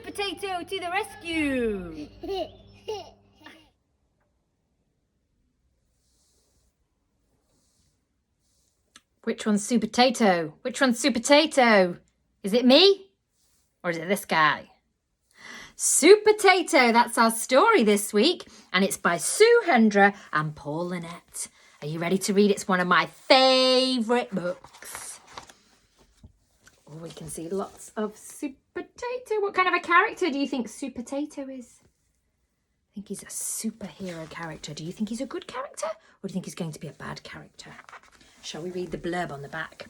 Supertato to the rescue! Which one's Supertato? Which one's Supertato? Is it me? Or is it this guy? Supertato, that's our story this week. And it's by Sue Hendra and Paul Linnet. Are you ready to read? It's one of my favourite books. Oh, we can see lots of Supertato. What kind of a character do you think Supertato is? I think he's a superhero character. Do you think he's a good character? Or do you think he's going to be a bad character? Shall we read the blurb on the back?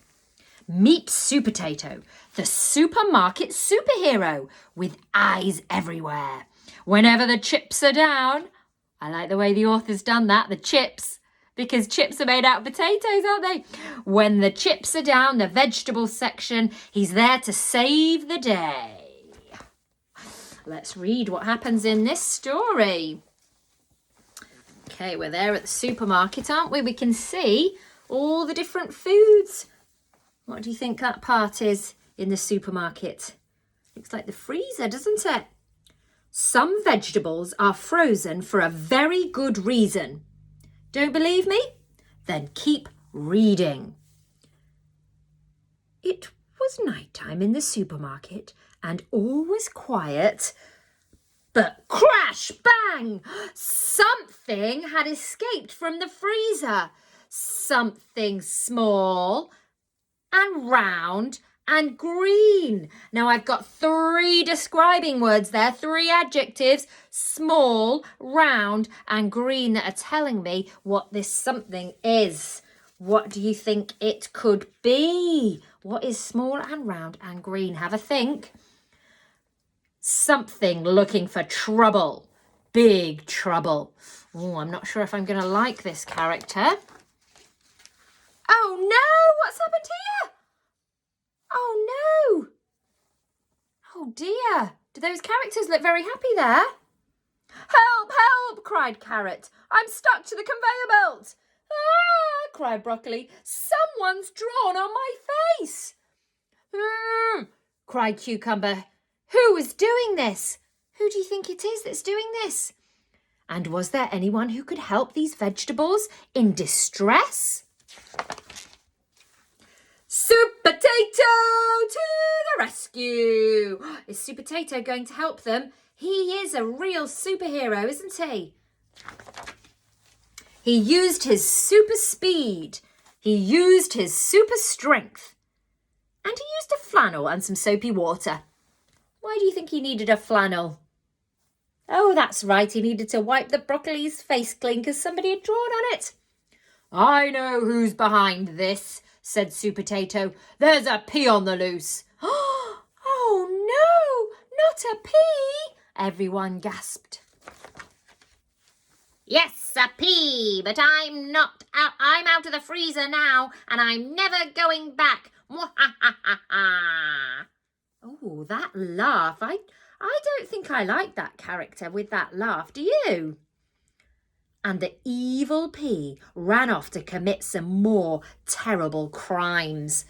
Meet Supertato, the supermarket superhero with eyes everywhere. Whenever the chips are down, I like the way the author's done that, the chips, because chips are made out of potatoes, aren't they? When the chips are down, the vegetable section, he's there to save the day. Let's read what happens in this story. Okay, we're there at the supermarket, aren't we? We can see all the different foods. What do you think that part is in the supermarket? Looks like the freezer, doesn't it? Some vegetables are frozen for a very good reason. Don't believe me? Then keep reading. It was night time in the supermarket and all was quiet. But crash, bang! Something had escaped from the freezer. Something small and round and green. Now I've got 3 describing words there, 3 adjectives, small, round and green, that are telling me what this something is. What do you think it could be? What is small and round and green? Have a think. Something looking for trouble. Big trouble. Oh, I'm not sure if I'm going to like this character. Oh no, what's happened here? Oh no. Oh dear, do those characters look very happy there? Help, help, cried Carrot. I'm stuck to the conveyor belt. Ah, cried Broccoli. Someone's drawn on my face. Cried Cucumber. Who is doing this? Who do you think it is that's doing this? And was there anyone who could help these vegetables in distress? Supertato to the rescue! Is Supertato going to help them? He is a real superhero, isn't he? He used his super speed. He used his super strength. And he used a flannel and some soapy water. Why do you think he needed a flannel? Oh, that's right. He needed to wipe the broccoli's face clean because somebody had drawn on it. I know who's behind this, said Supertato. There's a pea on the loose. Oh no, not a pea, everyone gasped. Yes, a pea, but I'm not out. I'm out of the freezer now and I'm never going back. Oh, that laugh. I don't think I like that character with that laugh, do you? And the evil pea ran off to commit some more terrible crimes.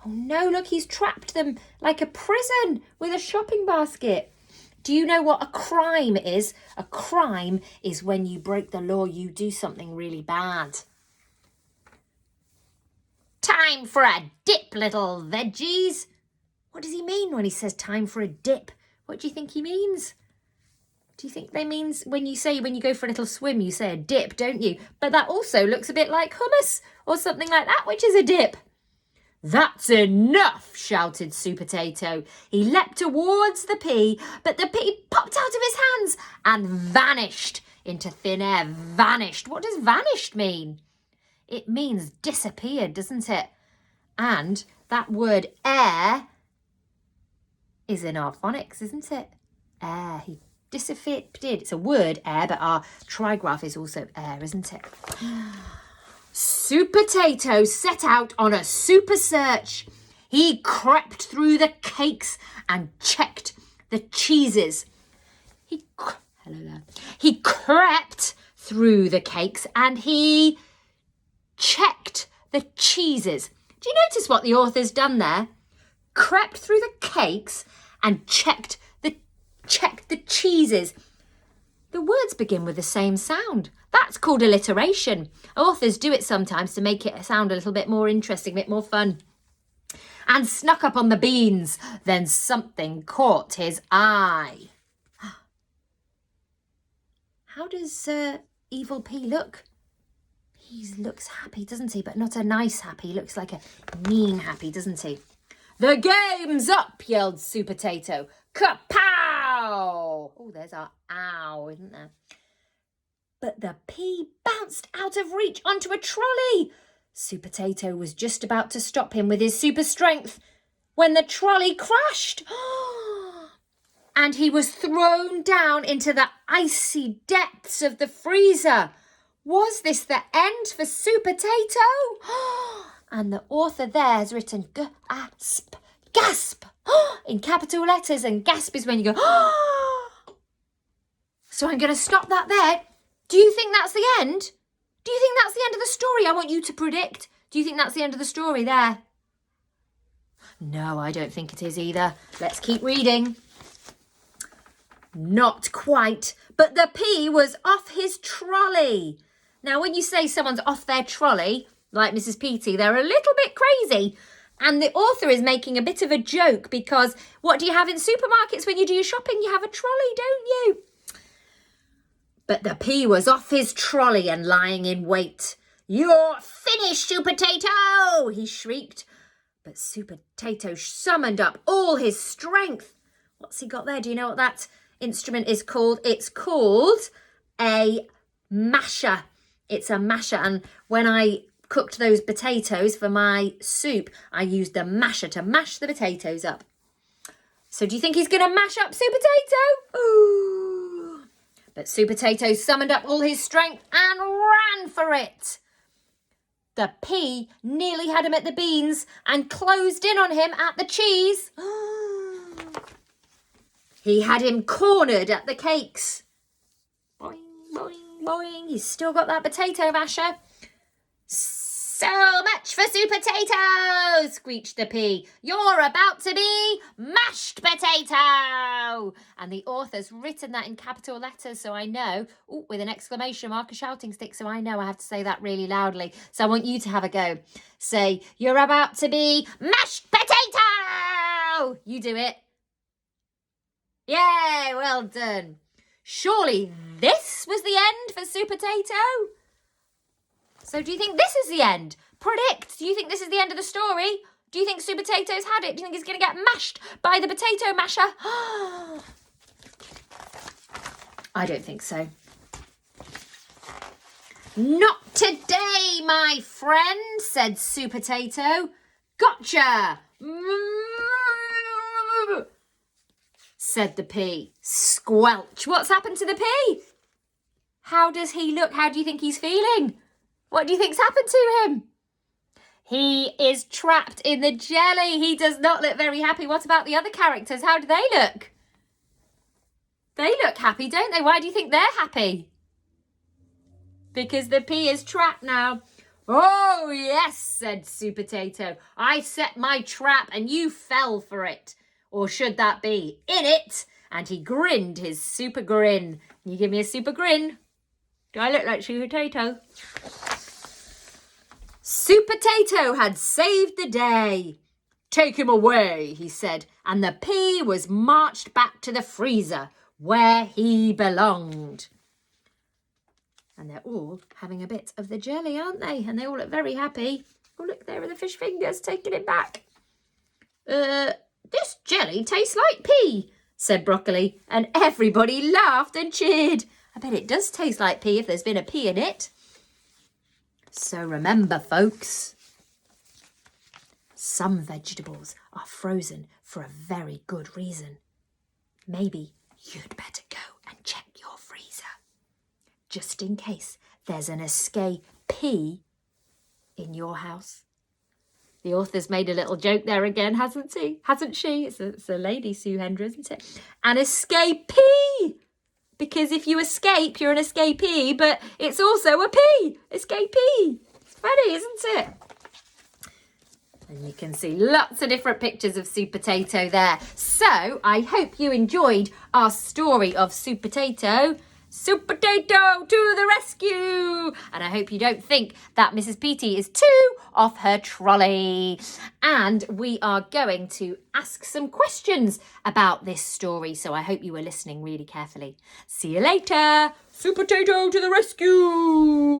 Oh no, look, he's trapped them like a prison with a shopping basket. Do you know what a crime is? A crime is when you break the law, you do something really bad. Time for a dip, little veggies. What does he mean when he says time for a dip? What do you think he means? Do you think they means when you go for a little swim, you say a dip, don't you? But that also looks a bit like hummus or something like that, which is a dip. That's enough, shouted Supertato. He leapt towards the pea, but the pea popped out of his hands and vanished into thin air. Vanished. What does vanished mean? It means disappeared, doesn't it? And that word air is in our phonics, isn't it? Air. He disappeared. It's a word, air, but our trigraph is also air, isn't it? Supertato set out on a super search. He crept through the cakes and checked the cheeses. He crept through the cakes and he checked the cheeses. Do you notice what the author's done there? Crept through the cakes and checked the check the cheeses. The words begin with the same sound. That's called alliteration. Authors do it sometimes to make it sound a little bit more interesting, a bit more fun. And snuck up on the beans. Then something caught his eye. How does Evil P look? He looks happy, doesn't he? But not a nice happy. He looks like a mean happy, doesn't he? The game's up, yelled Supertato. Kapow! Oh, there's our ow, isn't there? But the pea bounced out of reach onto a trolley. Supertato was just about to stop him with his super strength when the trolley crashed. And he was thrown down into the icy depths of the freezer. Was this the end for Supertato? And the author there has written gasp, gasp, in capital letters, and gasp is when you go, So I'm going to stop that there. Do you think that's the end? Do you think that's the end of the story? I want you to predict. Do you think that's the end of the story there? No, I don't think it is either. Let's keep reading. Not quite, but the pea was off his trolley. Now, when you say someone's off their trolley, like Mrs. Petey, they're a little bit crazy. And the author is making a bit of a joke because what do you have in supermarkets when you do your shopping? You have a trolley, don't you? But the pea was off his trolley and lying in wait. You're finished, Supertato, he shrieked. But Supertato summoned up all his strength. What's he got there? Do you know what that instrument is called? It's called a masher. It's a masher. And when I cooked those potatoes for my soup, I used the masher to mash the potatoes up. So do you think he's going to mash up Supertato? Ooh. But Supertato summoned up all his strength and ran for it. The pea nearly had him at the beans and closed in on him at the cheese. He had him cornered at the cakes. Boing, boing, boing. He's still got that potato masher. So much for Supertato, squeaked the pea. You're about to be mashed potato. And the author's written that in capital letters, so I know, with an exclamation mark, a shouting stick, so I know I have to say that really loudly. So I want you to have a go. Say, you're about to be mashed potato. You do it. Yay, well done. Surely this was the end for Supertato? So do you think this is the end? Predict. Do you think this is the end of the story? Do you think Supertato's had it? Do you think he's going to get mashed by the potato masher? I don't think so. Not today, my friend, said Supertato. Gotcha, said the pea. Squelch. What's happened to the pea? How does he look? How do you think he's feeling? What do you think's happened to him? He is trapped in the jelly. He does not look very happy. What about the other characters? How do they look? They look happy, don't they? Why do you think they're happy? Because the pea is trapped now. Oh, yes, said Supertato. I set my trap and you fell for it. Or should that be in it? And he grinned his super grin. Can you give me a super grin? Do I look like Supertato? Supertato had saved the day. Take him away, he said, and the pea was marched back to the freezer where he belonged. And they're all having a bit of the jelly, aren't they? And they all look very happy. Oh, look, there are the fish fingers taking it back. This jelly tastes like pea, said Broccoli, and everybody laughed and cheered. I bet it does taste like pea if there's been a pea in it. So remember, folks, some vegetables are frozen for a very good reason. Maybe you'd better go and check your freezer, just in case there's an escapee in your house. The author's made a little joke there again, hasn't he? Hasn't she? It's a lady, Sue Hendra, isn't it? An escapee! Because if you escape, you're an escapee, but it's also a pea. Escapee. It's funny, isn't it? And you can see lots of different pictures of Supertato there. So I hope you enjoyed our story of Supertato. Supertato to the rescue! And I hope you don't think that Mrs. Petey is too off her trolley. And we are going to ask some questions about this story. So I hope you were listening really carefully. See you later. Supertato to the rescue!